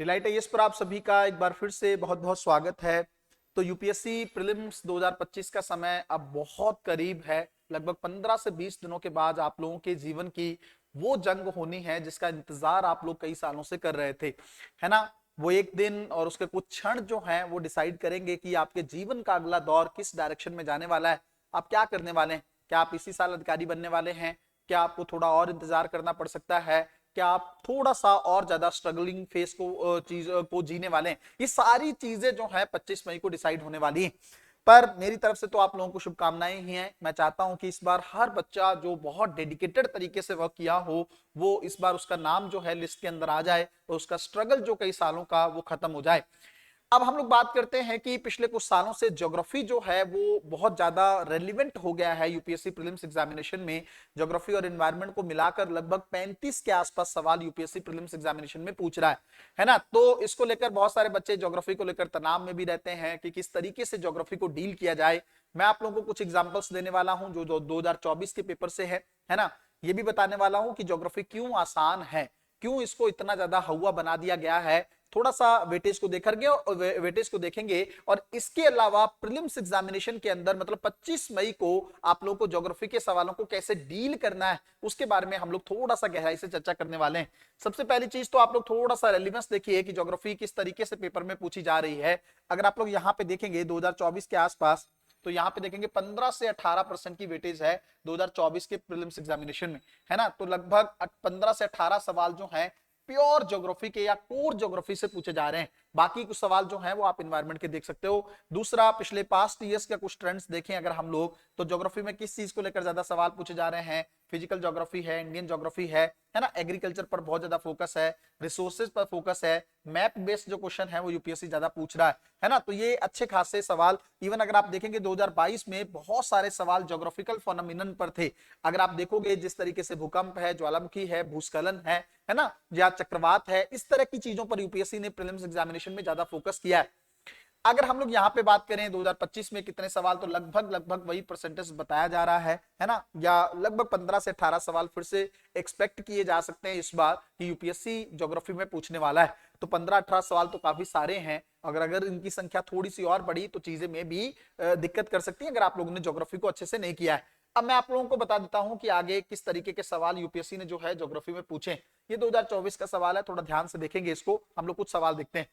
Delight IAS पर आप सभी का एक बार फिर से बहुत बहुत स्वागत है। तो यूपीएससी प्रीलिम्स 2025 का समय अब बहुत करीब है। लगभग 15 से 20 दिनों के बाद आप लोगों के जीवन की वो जंग होनी है जिसका इंतजार आप लोग कई सालों से कर रहे थे, है ना। वो एक दिन और उसके कुछ क्षण जो हैं वो डिसाइड करेंगे कि आपके जीवन का अगला दौर किस डायरेक्शन में जाने वाला है। आप क्या करने वाले हैं? क्या आप इसी साल अधिकारी बनने वाले हैं? क्या आपको थोड़ा और इंतजार करना पड़ सकता है? क्या आप थोड़ा सा और ज्यादा स्ट्रगलिंग फेस को चीज को जीने वाले हैं? ये सारी चीजें जो है 25 मई को डिसाइड होने वाली हैं। पर मेरी तरफ से तो आप लोगों को शुभकामनाएं ही हैं। मैं चाहता हूं कि इस बार हर बच्चा जो बहुत डेडिकेटेड तरीके से वर्क किया हो वो इस बार उसका नाम जो है लिस्ट के अंदर आ जाए और उसका स्ट्रगल जो कई सालों का वो खत्म हो जाए। अब हम लोग बात करते हैं कि पिछले कुछ सालों से ज्योग्राफी जो है वो बहुत ज्यादा रेलिवेंट हो गया है यूपीएससी प्रीलिम्स एग्जामिनेशन में। ज्योग्राफी और एनवायरनमेंट को मिलाकर लगभग 35 के आसपास सवाल यूपीएससी प्रीलिम्स एग्जामिनेशन में पूछ रहा है ना। तो इसको लेकर बहुत सारे बच्चे ज्योग्राफी को लेकर तनाव में भी रहते हैं कि किस तरीके से ज्योग्राफी को डील किया जाए। मैं आप लोगों को कुछ एग्जाम्पल्स देने वाला हूं जो 2024 के पेपर से है ना। ये भी बताने वाला हूं कि ज्योग्राफी क्यों आसान है, क्यों इसको इतना ज्यादा हवा बना दिया गया है। थोड़ा सा वेटेज को देखेंगे और इसके अलावा प्रीलिम्स एग्जामिनेशन के अंदर मतलब 25 मई को आप लोगों को ज्योग्राफी के सवालों को कैसे डील करना है उसके बारे में हम लोग थोड़ा सा गहराई से चर्चा करने वाले हैं। सबसे पहली चीज तो आप लोग थोड़ा सा रेलिवेंस देखिए कि ज्योग्राफी किस तरीके से पेपर में पूछी जा रही है। अगर आप लोग यहाँ पे देखेंगे 2024 के आसपास, तो यहाँ पे देखेंगे 15 से 18% की वेटेज है 2024 के प्रीलिम्स एग्जामिनेशन में, है ना। तो लगभग 15 से 18 सवाल जो हैं प्योर ज्योग्राफी के या कोर ज्योग्राफी से पूछे जा रहे हैं। बाकी कुछ सवाल जो हैं वो आप एनवायरनमेंट के देख सकते हो। दूसरा, पिछले पास्ट ईयर्स का कुछ ट्रेंड्स देखें अगर हम लोग, तो ज्योग्राफी में किस चीज को लेकर ज्यादा सवाल पूछे जा रहे हैं? फिजिकल ज्योग्राफी है, इंडियन ज्योग्राफी है ना। एग्रीकल्चर पर बहुत ज्यादा फोकस है, रिसोर्सेज पर फोकस है, मैप बेस्ड जो क्वेश्चन है वो यूपीएससी ज्यादा पूछ रहा है ना। तो ये अच्छे खासे सवाल, इवन अगर आप देखेंगे 2022 में बहुत सारे सवाल ज्योग्राफिकल फोनोमिनन पर थे। अगर आप देखोगे जिस तरीके से भूकंप है, ज्वालामुखी है, भूस्खलन है ना, या चक्रवात है, इस तरह की चीजों पर यूपीएससी ने प्रीलिम्स एग्जामिनेशन में ज्यादा फोकस किया है। अगर हम लोग यहाँ पे बात करें 2025 में कितने सवाल, तो लगभग लगभग वही परसेंटेज बताया जा रहा है ना। या लगभग 15 से 18 सवाल फिर से एक्सपेक्ट किए जा सकते हैं इस बार कि यूपीएससी ज्योग्राफी में पूछने वाला है। तो 15-18 सवाल तो काफी सारे हैं। अगर अगर इनकी संख्या थोड़ी सी और बढ़ी तो चीजें में भी दिक्कत कर सकती है अगर आप लोगों ने ज्योग्राफी को अच्छे से नहीं किया है। अब मैं आप लोगों को बता देता हूं कि आगे किस तरीके के सवाल यूपीएससी ने जो है ज्योग्राफी में पूछे। ये 2024 का सवाल है, थोड़ा ध्यान से देखेंगे इसको। हम लोग कुछ सवाल देखते हैं।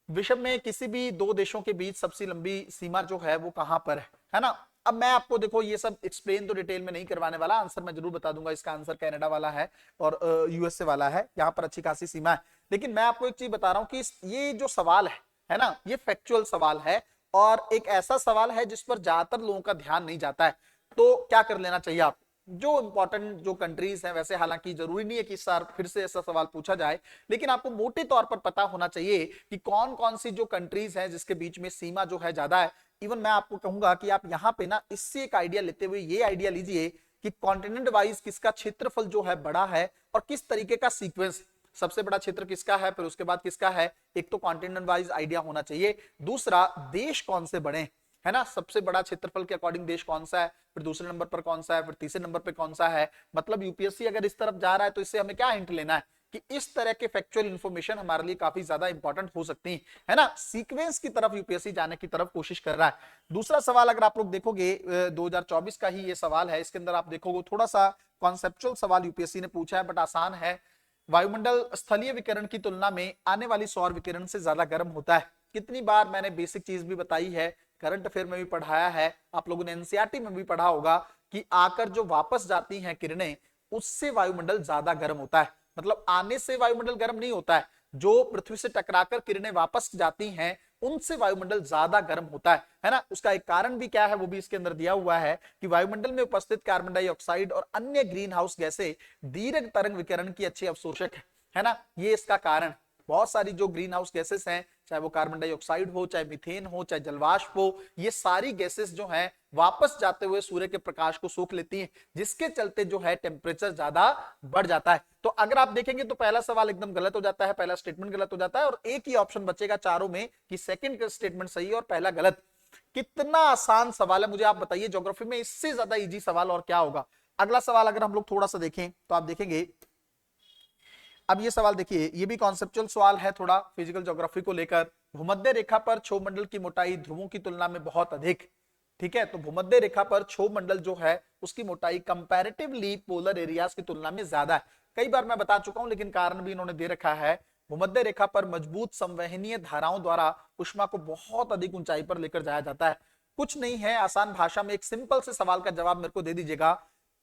विश्व में किसी भी दो देशों के बीच सबसे लंबी सीमा जो है वो कहां पर है ना। अब मैं आपको देखो ये सब एक्सप्लेन तो डिटेल में नहीं करवाने वाला, आंसर मैं जरूर बता दूंगा। इसका आंसर कनाडा वाला है और यूएसए वाला है। यहाँ पर अच्छी खासी सीमा है। लेकिन मैं आपको एक चीज बता रहा हूं कि ये जो सवाल है ना, ये फैक्चुअल सवाल है और एक ऐसा सवाल है जिस पर ज्यादातर लोगों का ध्यान नहीं जाता है। तो क्या कर लेना चाहिए आप, जो इंपॉर्टेंट जो कंट्रीज हैं, वैसे हालांकि जरूरी नहीं है कि सर फिर से ऐसा सवाल पूछा जाए, लेकिन आपको मोटे तौर पर पता होना चाहिए कि कौन कौन सी जो कंट्रीज हैं जिसके बीच में सीमा जो है ज्यादा है। इवन मैं आपको कहूंगा कि आप यहाँ पे ना इससे एक आइडिया लेते हुए ये आइडिया लीजिए कि कॉन्टिनेंट वाइज किसका क्षेत्रफल जो है बड़ा है और किस तरीके का सीक्वेंस, सबसे बड़ा क्षेत्र किसका है, फिर उसके बाद किसका है। एक तो कॉन्टिनेंट वाइज आइडिया होना चाहिए। दूसरा, देश कौन से बड़े है ना, सबसे बड़ा क्षेत्रफल के अकॉर्डिंग देश कौन सा है, फिर दूसरे नंबर पर कौन सा है, फिर तीसरे नंबर पर कौन सा है। मतलब यूपीएससी अगर इस तरफ जा रहा है तो इससे हमें क्या हिंट लेना है कि इस तरह के फैक्चुअल इंफॉर्मेशन हमारे लिए काफी ज्यादा इंपॉर्टेंट हो सकती है ना। सीक्वेंस की तरफ यूपीएससी जाने की तरफ कोशिश कर रहा है। दूसरा सवाल अगर आप लोग देखोगे 2024 का ही ये सवाल है। इसके अंदर आप देखोगे थोड़ा सा कॉन्सेप्चुअल सवाल यूपीएससी ने पूछा है बट आसान है। वायुमंडल स्थलीय विकिरण की तुलना में आने वाली सौर विकिरण से ज्यादा गर्म होता है। कितनी बार मैंने बेसिक चीज भी बताई है, करंट अफेयर में भी पढ़ाया है, आप लोगों ने एनसीईआरटी में भी पढ़ा होगा कि आकर जो वापस जाती हैं किरणें, उससे वायुमंडल ज्यादा गर्म होता है। मतलब आने से वायुमंडल गर्म नहीं होता है, जो पृथ्वी से टकराकर किरणें वापस जाती हैं उनसे वायुमंडल ज्यादा गर्म होता है ना। उसका एक कारण भी क्या है वो भी इसके अंदर दिया हुआ है कि वायुमंडल में उपस्थित कार्बन डाइऑक्साइड और अन्य ग्रीन हाउस गैसें दीर्घ तरंग विकिरण की अच्छी अवशोषक है ना। ये इसका कारण, बहुत सारी जो ग्रीन हाउस गैसेस हैं, चाहे वो कार्बन डाइऑक्साइड हो, चाहे मीथेन हो, चाहे जलवाष्प हो, ये सारी गैसेस जो हैं वापस जाते हुए सूर्य के प्रकाश को सोख लेती हैं, जिसके चलते जो है टेम्परेचर ज्यादा बढ़ जाता है। तो अगर आप देखेंगे तो पहला सवाल एकदम गलत हो जाता है, पहला स्टेटमेंट गलत हो जाता है और एक ही ऑप्शन बचेगा चारों में कि सेकंड स्टेटमेंट सही है और पहला गलत। कितना आसान सवाल है मुझे आप बताइए, ज्योग्राफी में इससे ज्यादा इजी सवाल और क्या होगा। अगला सवाल अगर हम लोग थोड़ा सा देखें तो आप देखेंगे अब ये सवाल देखिए, ये भी कॉन्सेप्चुअल सवाल है थोड़ा फिजिकल ज्योग्राफी को लेकर। भूमध्य रेखा पर क्षोभ मंडल की मोटाई ध्रुवों की तुलना में बहुत अधिक, ठीक है, तो भूमध्य रेखा पर क्षोभ मंडल जो है उसकी मोटाई कंपैरेटिवली पोलर एरियाज की तुलना में ज्यादा है। कई बार मैं बता चुका हूं, लेकिन कारण भी इन्होंने दे रखा है। भूमध्य रेखा पर मजबूत संवहनीय धाराओं द्वारा उष्मा को बहुत अधिक ऊंचाई पर लेकर जाया जाता है। कुछ नहीं है, आसान भाषा में एक सिंपल से सवाल का जवाब मेरे को दे दीजिएगा।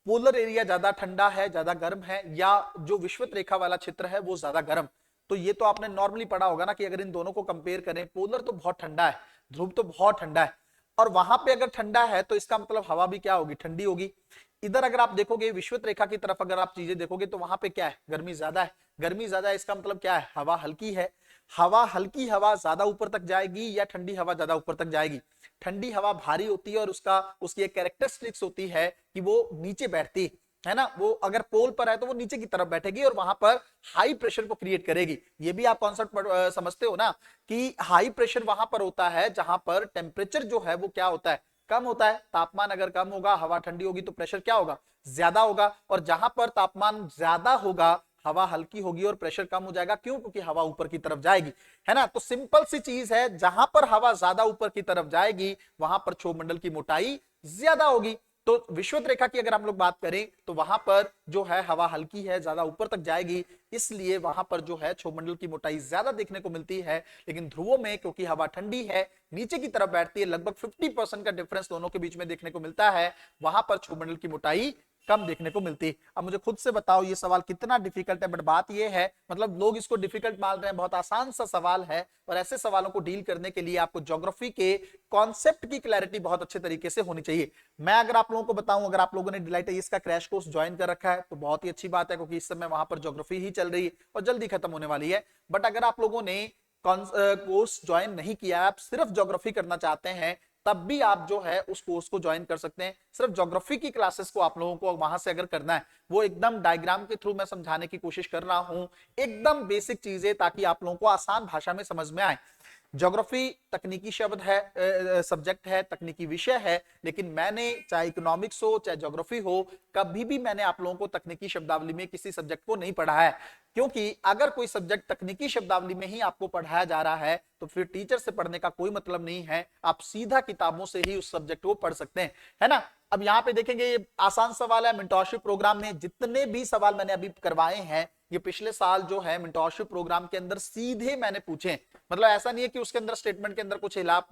पोलर एरिया ज्यादा ठंडा है, ज्यादा गर्म है, या जो विषुवत रेखा वाला क्षेत्र है वो ज्यादा गर्म? तो ये तो आपने नॉर्मली पढ़ा होगा ना कि अगर इन दोनों को कंपेयर करें, पोलर तो बहुत ठंडा है, ध्रुव तो बहुत ठंडा है, और वहां पे अगर ठंडा है तो इसका मतलब हवा भी क्या होगी, ठंडी होगी। इधर अगर आप देखोगे विषुवत रेखा की तरफ अगर आप चीजें देखोगे तो वहां पे क्या है, गर्मी ज्यादा है। गर्मी ज्यादा है इसका मतलब क्या है, हवा हल्की है। हवा हल्की, हवा ज्यादा ऊपर तक जाएगी या ठंडी हवा ज्यादा ऊपर तक जाएगी? ठंडी हवा भारी होती है और उसकी एक कैरेक्टरिस्टिक्स होती है कि वो नीचे बैठती है ना, वो अगर पोल पर है तो वो नीचे की तरफ बैठेगी और वहां पर हाई प्रेशर को क्रिएट करेगी। ये भी आप कॉन्सेप्ट समझते हो ना कि हाई प्रेशर वहां पर होता है जहां पर टेम्परेचर जो है वो क्या होता है, कम होता है। तापमान अगर कम होगा, हवा ठंडी होगी तो प्रेशर क्या होगा, ज्यादा होगा। और जहां पर तापमान ज्यादा होगा, हवा हल्की होगी और प्रेशर कम हो जाएगा। क्यों? क्योंकि हवा ऊपर की तरफ जाएगी, है ना। तो सिंपल सी चीज है, जहां पर हवा ज्यादा ऊपर की तरफ जाएगी वहां पर क्षोभ मंडल की मोटाई ज्यादा होगी। तो विषुवत रेखा की अगर हम लोग बात करें तो वहां पर जो है हवा हल्की है, ज्यादा ऊपर तक जाएगी, इसलिए वहां पर जो है क्षोभ मंडल की मोटाई ज्यादा देखने को मिलती है। लेकिन ध्रुवों में क्योंकि हवा ठंडी है, नीचे की तरफ बैठती है, लगभग 50% का डिफरेंस दोनों के बीच में देखने को मिलता है, वहां पर क्षोभ मंडल की मोटाई कम देखने को मिलती है। अब मुझे खुद से बताओ ये सवाल कितना डिफिकल्ट है, बट बात ये है, मतलब लोग इसको डिफिकल्ट मान रहे हैं, बहुत आसान सा सवाल है। और ऐसे सवालों को डील करने के लिए आपको ज्योग्राफी के कॉन्सेप्ट की क्लैरिटी बहुत अच्छे तरीके से होनी चाहिए। मैं अगर आप लोगों को बताऊं, अगर आप लोगों ने डिलाइट आईएएस का क्रैश कोर्स ज्वाइन कर रखा है तो बहुत ही अच्छी बात है, क्योंकि इस समय वहां पर ज्योग्राफी ही चल रही है और जल्दी खत्म होने वाली है। बट अगर आप लोगों ने कोर्स ज्वाइन नहीं किया, आप सिर्फ ज्योग्राफी करना चाहते हैं, तब भी आप जो है उस कोर्स को ज्वाइन कर सकते हैं। सिर्फ ज्योग्राफी की क्लासेस को आप लोगों को वहां से अगर करना है, वो एकदम डायग्राम के थ्रू मैं समझाने की कोशिश कर रहा हूं, एकदम बेसिक चीजें, ताकि आप लोगों को आसान भाषा में समझ में आए। ज्योग्राफी तकनीकी शब्द है, सब्जेक्ट है, तकनीकी विषय है, लेकिन मैंने चाहे इकोनॉमिक्स हो चाहे ज्योग्राफी हो, कभी भी मैंने आप लोगों को तकनीकी शब्दावली में किसी सब्जेक्ट को नहीं पढ़ा है। क्योंकि अगर कोई सब्जेक्ट तकनीकी शब्दावली में ही आपको पढ़ाया जा रहा है तो फिर टीचर से पढ़ने का कोई मतलब नहीं है, आप सीधा किताबों से ही उस सब्जेक्ट को पढ़ सकते हैं, है ना। अब यहाँ पे देखेंगे, ये आसान सवाल है। मेंटरशिप प्रोग्राम में जितने भी सवाल मैंने अभी करवाए हैं, ये पिछले साल जो है मेंटरशिप प्रोग्राम के अंदर सीधे मैंने पूछे। मतलब ऐसा नहीं है कि उसके अंदर स्टेटमेंट के अंदर कुछ हिलाप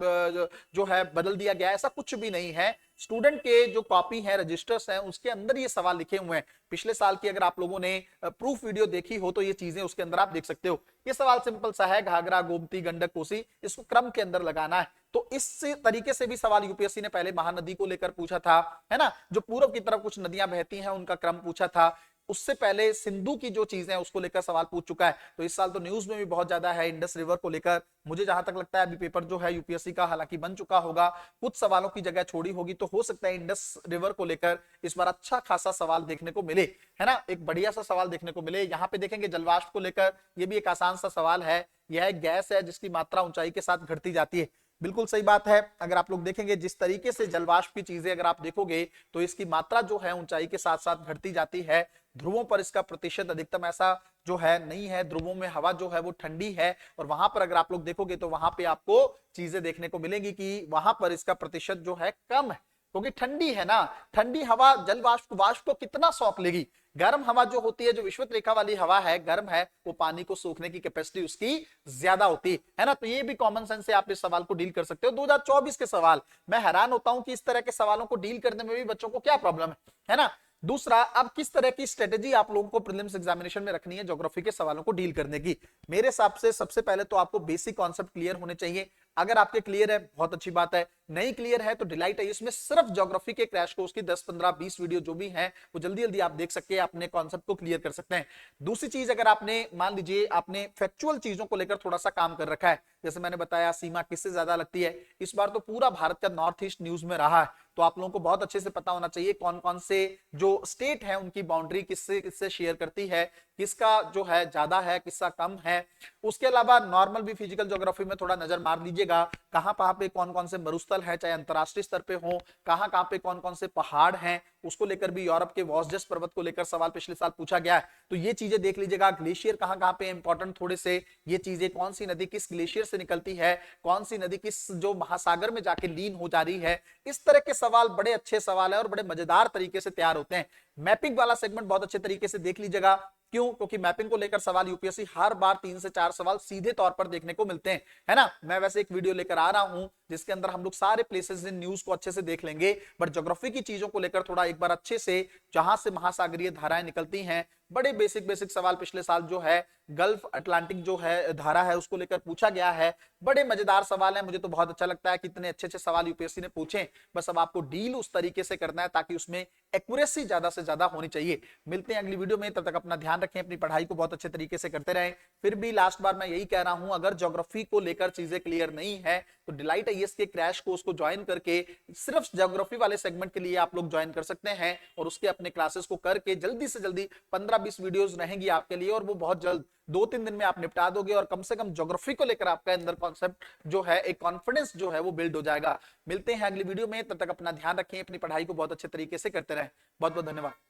जो है बदल दिया गया, ऐसा कुछ भी नहीं है। स्टूडेंट के जो कॉपी है, रजिस्टर्स हैं, उसके अंदर ये सवाल लिखे हुए हैं। पिछले साल की अगर आप लोगों ने प्रूफ वीडियो देखी हो तो ये चीजें उसके अंदर आप देख सकते हो। ये सवाल सिंपल सा है, घाघरा, गोमती, गंडक, कोसी, इसको क्रम के अंदर लगाना है। तो इस तरीके से भी सवाल यूपीएससी ने पहले महानदी को लेकर पूछा था, है ना, जो पूर्व की तरफ कुछ नदियां बहती हैं उनका क्रम पूछा था। उससे पहले सिंधु की जो चीजें हैं उसको लेकर सवाल पूछ चुका है। तो इस साल तो न्यूज में भी बहुत ज्यादा है इंडस रिवर को लेकर। मुझे जहां तक लगता है अभी पेपर जो है यूपीएससी का हालांकि बन चुका होगा, कुछ सवालों की जगह छोड़ी होगी, तो हो सकता है इंडस रिवर को लेकर इस बार अच्छा खासा सवाल देखने को मिले, है ना, एक बढ़िया सा सवाल देखने को मिले। यहाँ पे देखेंगे जलवाष्प को लेकर, ये भी एक आसान सा सवाल है। यह एक गैस है जिसकी मात्रा ऊंचाई के साथ घटती जाती है। बिल्कुल सही बात है। अगर आप लोग देखेंगे जिस तरीके से जलवाष्प की चीजें अगर आप देखोगे तो इसकी मात्रा जो है ऊंचाई के साथ साथ घटती जाती है। ध्रुवों पर इसका प्रतिशत अधिकतम ऐसा जो है नहीं है, ध्रुवों में हवा जो है वो ठंडी है, और वहां पर अगर आप लोग देखोगे तो वहां पे आपको चीजें देखने को मिलेंगी कि वहां पर इसका प्रतिशत जो है कम है, क्योंकि ठंडी है ना। ठंडी हवा जल वाष्प को कितना सौंप लेगी। गर्म हवा जो होती है, जो विषुवत रेखा वाली हवा है, गर्म है, वो पानी को सोखने की कैपेसिटी उसकी ज्यादा होती है ना। तो ये भी कॉमन सेंस से आप इस सवाल को डील कर सकते हो। 2024 के सवाल, मैं हैरान होता हूं कि इस तरह के सवालों को डील करने में भी बच्चों को क्या प्रॉब्लम है ना। दूसरा, अब किस तरह की स्ट्रेटेजी आप लोगों को प्रीलिम्स एग्जामिनेशन में रखनी है ज्योग्राफी के सवालों को डील करने की। मेरे हिसाब से सबसे पहले तो आपको बेसिक कॉन्सेप्ट क्लियर होने चाहिए। अगर आपके क्लियर है बहुत अच्छी बात है, नहीं क्लियर है तो डिलाइट आईएएस में सिर्फ ज्योग्राफी के क्रैश कोर्स की 10 15 20 वीडियो जो भी हैं वो जल्दी जल्दी आप देख सकते हैं, अपने कॉन्सेप्ट को क्लियर कर सकते हैं। दूसरी चीज, अगर आपने मान लीजिए आपने फैक्चुअल चीजों को लेकर थोड़ा सा काम कर रखा है, जैसे मैंने बताया सीमा किससे ज्यादा लगती है, इस बार तो पूरा भारत का नॉर्थ ईस्ट न्यूज में रहा है, तो आप लोगों को बहुत अच्छे से पता होना चाहिए कौन कौन से जो स्टेट है उनकी बाउंड्री किससे किससे शेयर करती है, किसका जो है ज्यादा है, किसका कम है। उसके अलावा नॉर्मल भी फिजिकल ज्योग्राफी में थोड़ा नजर मार लीजिएगा। लीजिएगा कहां पे कौन कौन से मरुस्थल है, चाहे अंतरराष्ट्रीय स्तर पे हो, कहां पे कौन कौन से पहाड़ हैं, उसको लेकर भी यूरोप के वॉसजस पर्वत को लेकर सवाल पिछले साल पूछा गया है। तो ये चीजें देख लीजिएगा। ग्लेशियर कहां पे इंपॉर्टेंट थोड़े से, ये चीजें कौन सी नदी किस ग्लेशियर से निकलती है, कौन सी नदी किस जो महासागर में जाके लीन हो जा रही है, इस तरह के सवाल बड़े अच्छे सवाल है और बड़े मजेदार तरीके से तैयार होते हैं। मैपिंग वाला सेगमेंट बहुत अच्छे तरीके से देख लीजिएगा। क्यों? क्योंकि मैपिंग को लेकर सवाल यूपीएससी हर बार 3 से 4 सवाल सीधे तौर पर देखने को मिलते हैं, है ना। मैं वैसे एक वीडियो लेकर आ रहा हूं जिसके अंदर हम लोग सारे प्लेसेस इन न्यूज को अच्छे से देख लेंगे, बट ज्योग्राफी की चीजों को लेकर थोड़ा एक बार अच्छे से, जहां से महासागरीय धाराएं निकलती हैं, बड़े बेसिक सवाल पिछले साल जो है गल्फ अटलांटिक जो है धारा है उसको लेकर पूछा गया है। बड़े मजेदार सवाल है, मुझे तो बहुत अच्छा लगता है कि इतने अच्छे अच्छे सवाल यूपीएससी ने पूछे। बस अब आपको डील उस तरीके से करना है ताकि उसमें एक्यूरेसी ज्यादा से ज्यादा होनी चाहिए। मिलते हैं अगली वीडियो में, तब तक अपना ध्यान रखें, अपनी पढ़ाई को बहुत अच्छे तरीके से करते रहें। फिर भी लास्ट बार मैं यही कह रहा हूं, अगर ज्योग्राफी को लेकर चीजें क्लियर नहीं है तो डिलाइट आईएएस के क्रैश कोर्स को ज्वाइन करके सिर्फ ज्योग्राफी वाले सेगमेंट के लिए आप लोग ज्वाइन कर सकते हैं और उसके अपने क्लासेस को करके जल्दी से जल्दी 15-20 वीडियोस रहेंगी आपके लिए और वो बहुत जल्द 2-3 दिन में आप निपटा दोगे और कम से कम ज्योग्राफी को लेकर आपका अंदर कॉन्सेप्ट जो है, एक कॉन्फिडेंस जो है वो बिल्ड हो जाएगा। मिलते हैं अगली वीडियो में, तब तक अपना ध्यान रखें, अपनी पढ़ाई को बहुत अच्छे तरीके से करते रहें। बहुत बहुत धन्यवाद।